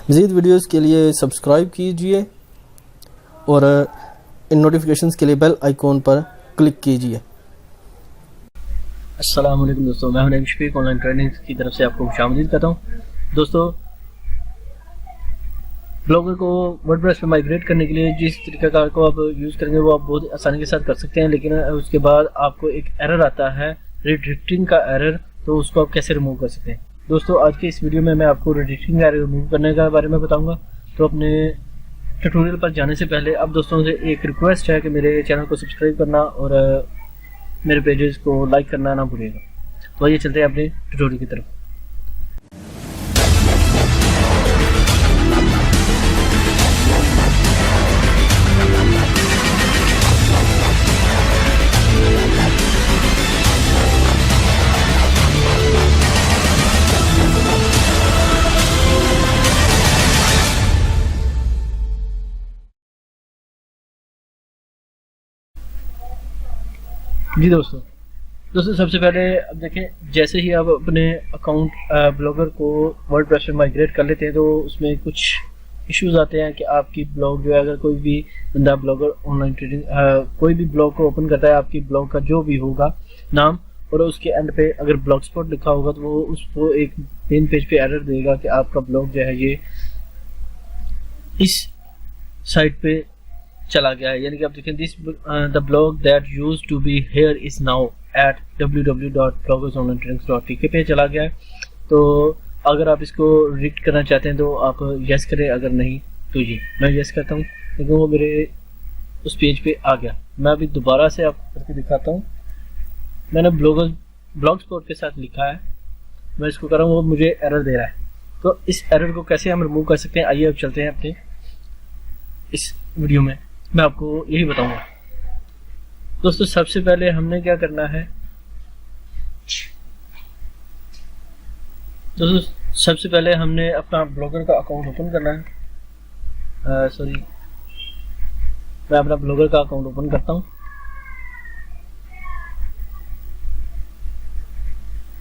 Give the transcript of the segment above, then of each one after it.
मज़ीद वीडियोस के लिए सब्सक्राइब कीजिए और इन नोटिफिकेशंस के लिए बेल आइकॉन पर क्लिक कीजिए। अस्सलाम वालेकुम दोस्तों, मैं हूं नईम शफीक, ऑनलाइन ट्रेनिंग की तरफ से आपको खुशामदीद करता हूं। दोस्तों, ब्लॉगर को वर्डप्रेस पे माइग्रेट करने के लिए जिस तरीकाकार को आप यूज़ करेंगे वो आप बहुत आसानी के साथ कर सकते हैं, लेकिन उसके बाद आपको एक एरर आता है, रिडिरेक्टिंग का एरर। तो उसको आप कैसे रिमूव कर सकते हैं। दोस्तों, आज के इस वीडियो में मैं आपको रिडिरेक्टिंग एरर रिमूव करने के बारे में बताऊंगा। तो अपने ट्यूटोरियल पर जाने से पहले अब दोस्तों से एक रिक्वेस्ट है कि मेरे चैनल को सब्सक्राइब करना और मेरे पेजेस को लाइक करना ना भूलिएगा। तो आइए चलते हैं अपने ट्यूटोरियल की तरफ। जी दोस्तों सबसे पहले अब देखें, जैसे ही आप अपने अकाउंट ब्लॉगर को वर्डप्रेस में माइग्रेट कर लेते हैं तो उसमें कुछ इश्यूज आते हैं कि आपकी ब्लॉग जो है, अगर कोई भी बंदा ब्लॉगर ऑनलाइन ट्रेडिंग कोई भी ब्लॉग को ओपन करता है, आपकी ब्लॉग का जो भी होगा नाम और उसके एंड पे अगर ब्लॉग स्पॉट लिखा होगा तो वो उसको एक मेन पेज पे एरर देगा कि आपका ब्लॉग जो है ये इस साइट पे चला गया है। यानी कि आप देखें, this the blog that used to be here is now at www.bloggersonlinetradings.tk पे चला गया है। तो अगर आप इसको रिड करना चाहते हैं तो आप यस करें, अगर नहीं तो ये मैं यस करता हूँ, लेकिन वो मेरे उस पेज पे आ गया। मैं अभी दोबारा से आपको करके दिखाता हूँ। मैंने ब्लॉग स्पॉट के साथ लिखा है, मैं इसको कर रहा हूँ, वो मुझे एरर दे रहा है। तो इस एरर को कैसे हम रिमूव कर सकते हैं, आइए अब चलते हैं अपने इस वीडियो में, मैं आपको यही बताऊंगा। दोस्तों, सबसे पहले हमने क्या करना है, दोस्तों सबसे पहले हमने अपना ब्लॉगर का अकाउंट ओपन करना है। मैं अपना ब्लॉगर का अकाउंट ओपन करता हूं।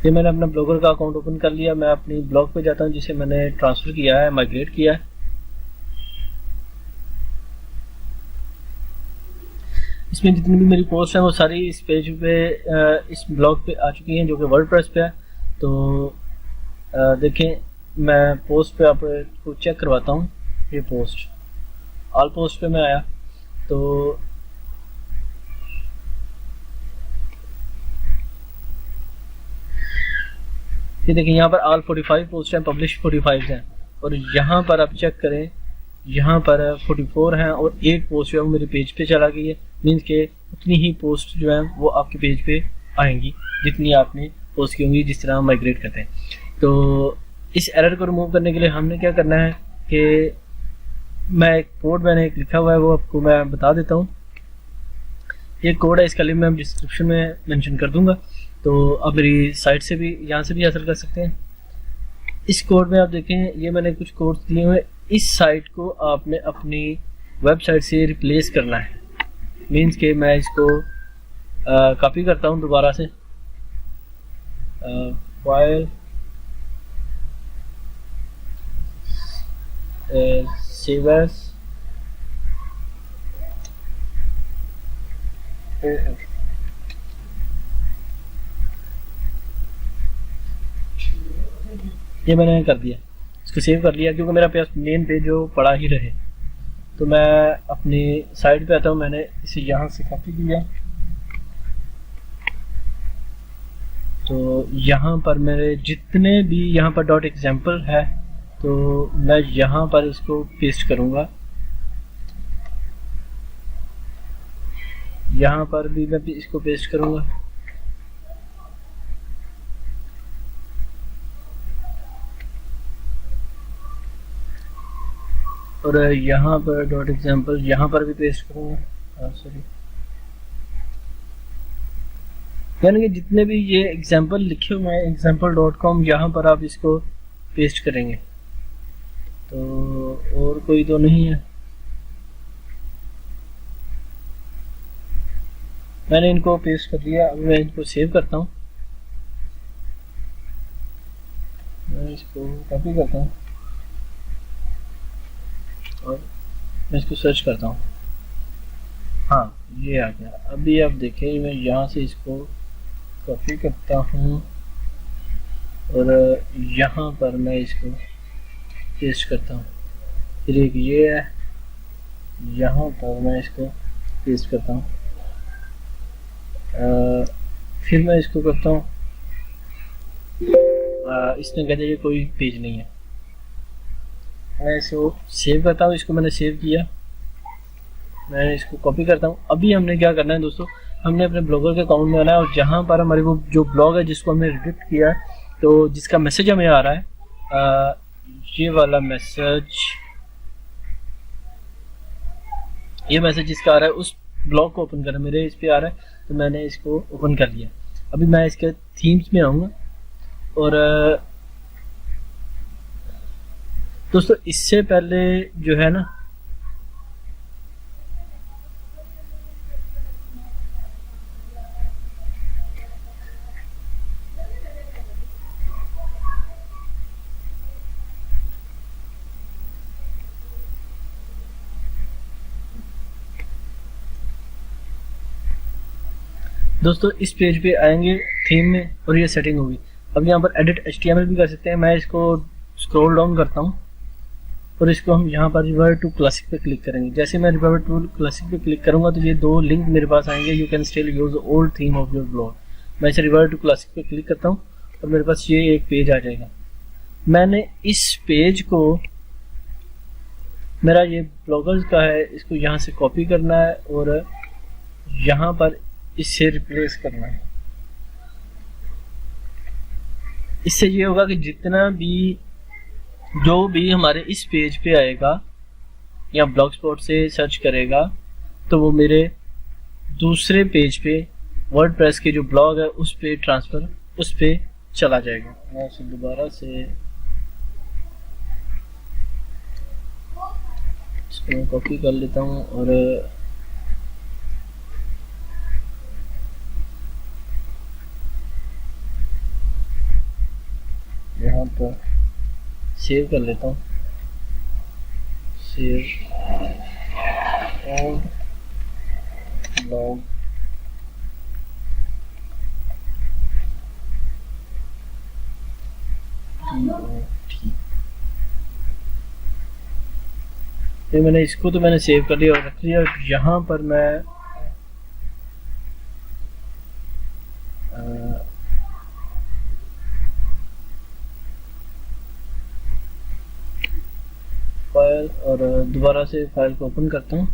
ये मैंने अपना ब्लॉगर का अकाउंट ओपन कर लिया। मैं अपनी ब्लॉग पे जाता हूं जिसे मैंने ट्रांसफर किया है, माइग्रेट किया है। इसमें जितनी भी मेरी पोस्ट हैं वो सारी इस पेज पे इस ब्लॉग पे आ चुकी हैं, जो कि वर्डप्रेस पे है। तो देखें, मैं पोस्ट पे आपको चेक करवाता हूँ। ये पोस्ट ऑल पोस्ट पे मैं आया तो ये देखें, यहाँ पर ऑल 45 पोस्ट हैं, पब्लिश 45 हैं। और यहाँ पर आप चेक करें, यहाँ पर 44 हैं और एक पोस्ट जो है वो मेरे पेज पे चला गई है। मीन्स के उतनी ही पोस्ट जो है वो आपके पेज पे आएंगी जितनी आपने पोस्ट की होंगी, जिस तरह हम माइग्रेट करते हैं। तो इस एरर को रिमूव करने के लिए हमने क्या करना है कि मैं एक कोड मैंने एक लिखा हुआ है, वो आपको मैं बता देता हूँ। ये कोड है, इसका लिंक मैं डिस्क्रिप्शन में मेंशन कर दूंगा, तो आप मेरी साइट से भी, यहाँ से भी हासिल कर सकते हैं। इस कोड में आप देखें, ये मैंने कुछ कोड दिए हुए। इस साइट को आपने अपनी वेबसाइट से रिप्लेस करना है। मीन्स के मैं इसको कॉपी करता हूँ दोबारा से, फाइल सेव एज, ये मैंने कर दिया, इसको सेव कर लिया, क्योंकि मेरा मेन पेज जो पड़ा ही रहे। तो मैं अपनी साइट पे आता हूँ, मैंने इसे यहाँ से कॉपी किया। तो यहाँ पर मेरे जितने भी यहाँ पर डॉट एग्जाम्पल है, तो मैं यहाँ पर इसको पेस्ट करूँगा। यहाँ पर भी मैं इसको पेस्ट करूँगा। और यहाँ पर डॉट एग्जाम्पल यहाँ पर भी पेस्ट करूँगा। सॉरी, यानी कि जितने भी ये एग्जाम्पल लिखे हुए हैं example.com, यहाँ पर आप इसको पेस्ट करेंगे। तो और कोई तो नहीं है, मैंने इनको पेस्ट कर दिया। अब मैं इनको सेव करता हूँ, मैं इसको कॉपी करता हूँ। और मैं इसको सर्च करता हूँ। हाँ, ये आ गया। अभी आप देखें, मैं यहाँ से इसको कॉपी करता हूँ और यहाँ पर मैं इसको पेस्ट करता हूँ। फिर एक ये है, यहाँ पर मैं इसको पेस्ट करता हूँ। फिर मैं इसको करता हूँ, इसने कहते हैं कोई पेज नहीं है। मैं इसको सेव करता हूँ। इसको मैंने सेव किया, मैं इसको कॉपी करता हूँ। अभी हमने क्या करना है दोस्तों, हमने अपने ब्लॉगर के अकाउंट में आना है और जहाँ पर हमारे वो जो ब्लॉग है जिसको हमने रिडिक्ट किया है, तो जिसका मैसेज हमें आ रहा है, ये वाला मैसेज, ये मैसेज जिसका आ रहा है उस ब्लॉग को ओपन करना। मेरे इस पे आ रहा है तो मैंने इसको ओपन कर लिया। अभी मैं इसके थीम्स में आऊँगा और दोस्तों इससे पहले जो है ना, दोस्तों इस पेज पे आएंगे थीम में और ये सेटिंग होगी। अब यहाँ पर एडिट HTML भी कर सकते हैं। मैं इसको स्क्रॉल डाउन करता हूँ और इसको हम यहाँ पर रिवर्ट टू क्लासिक पे क्लिक करेंगे। जैसे मैं रिवर्ट टू क्लासिक पे क्लिक करूँगा तो ये दो लिंक मेरे पास आएंगे, you can still use old theme of your blog. मैं इसे रिवर्ट टू क्लासिक पे क्लिक करता हूँ और मेरे पास ये एक पेज आ जाएगा। मैंने इस पेज को, मेरा ये ब्लॉगर्स का है, इसको यहाँ से कॉपी करना है और यहाँ पर इससे रिप्लेस करना है। इससे ये होगा कि जितना भी जो भी हमारे इस पेज पे आएगा या ब्लॉगस्पॉट से सर्च करेगा तो वो मेरे दूसरे पेज पे वर्डप्रेस के जो ब्लॉग है उस पे ट्रांसफर, उस पे चला जाएगा। मैं इसे दोबारा से इसको कॉपी कर लेता हूँ और यहाँ पर सेव कर लेता हूँ। सेव और ब्लॉग फिर मैंने इसको तो मैंने सेव कर लिया और रख लिया। यहाँ पर मैं फाइल और दोबारा से फाइल को ओपन करता हूँ।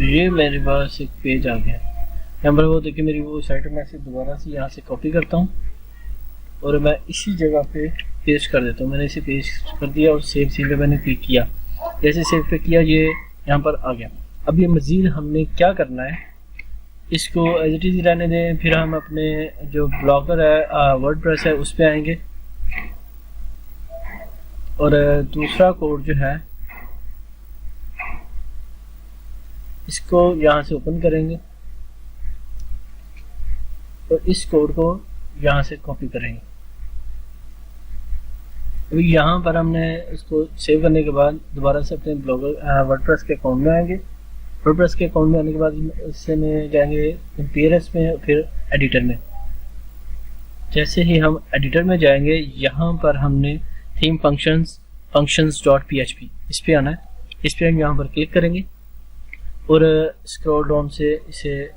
ये मेरे पास एक पेज आ गया। यहाँ पर वो देखिए मेरी वो साइट, मैं इसे दोबारा से यहाँ से कॉपी करता हूँ और मैं इसी जगह पे पेस्ट कर देता हूँ। मैंने इसे पेस्ट कर दिया और सेव सीन पे मैंने क्लिक किया। जैसे सेव पे किया ये यहाँ पर आ गया। अब ये मज़ीद हमने क्या करना है, इसको एज इट इज़ रहने दें। फिर हम अपने जो ब्लॉगर है, वर्डप्रेस है, उस पर आएंगे और दूसरा कोड जो है इसको यहाँ से ओपन करेंगे और इस कोड को यहाँ से कॉपी करेंगे। अभी यहाँ पर हमने इसको सेव करने के बाद दोबारा से अपने ब्लॉगर वर्डप्रेस के अकाउंट में आएंगे। वर्डप्रेस के अकाउंट में आने के बाद इससे में जाएंगे अपीयरेंस में, फिर एडिटर में। जैसे ही हम एडिटर में जाएंगे यहाँ पर हमने थीम functions.php इस पे आना है। इस पे हम यहाँ पर क्लिक करेंगे और स्क्रॉल डाउन से इसे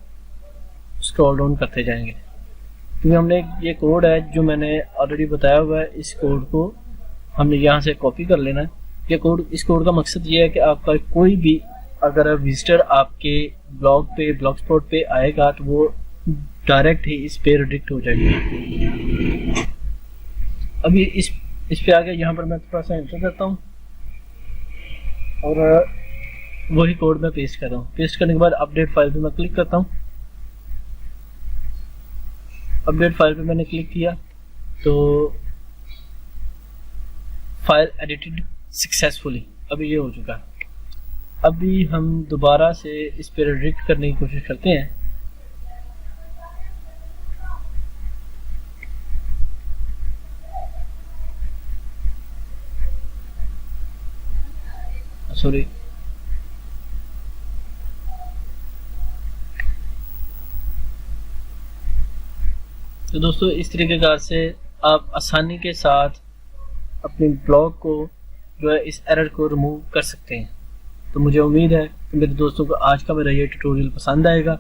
स्क्रॉल डाउन करते जाएंगे, क्योंकि हमने ये कोड है जो मैंने ऑलरेडी बताया हुआ है, इस कोड को हमने यहाँ से कॉपी कर लेना है। ये कोड, इस कोड का मकसद ये है कि आपका कोई भी अगर विजिटर आपके ब्लॉग पे, ब्लॉगस्पॉट पे आएगा तो वो डायरेक्ट ही इस पे रिडिक्ट हो जाएगी। अभी इस पे आ गया। यहाँ पर मैं थोड़ा सा एंटर करता हूँ और वही कोड मैं पेस्ट कर रहा हूँ। पेस्ट करने के बाद अपडेट फाइल पे मैं क्लिक करता हूँ। अपडेट फाइल पे मैंने क्लिक किया तो फाइल एडिटेड सक्सेसफुली, अभी ये हो चुका है। अभी हम दोबारा से इस पे रिडिक्ट करने की कोशिश करते हैं। सॉरी, तो दोस्तों इस तरीके कार से आप आसानी के साथ अपने ब्लॉग को जो है इस एरर को रिमूव कर सकते हैं। तो मुझे उम्मीद है कि मेरे दोस्तों को आज का मेरा ये ट्यूटोरियल पसंद आएगा।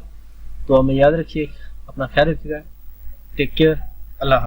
तो हमें याद रखिए, अपना ख्याल रखिएगा। टेक केयर, अल्लाह।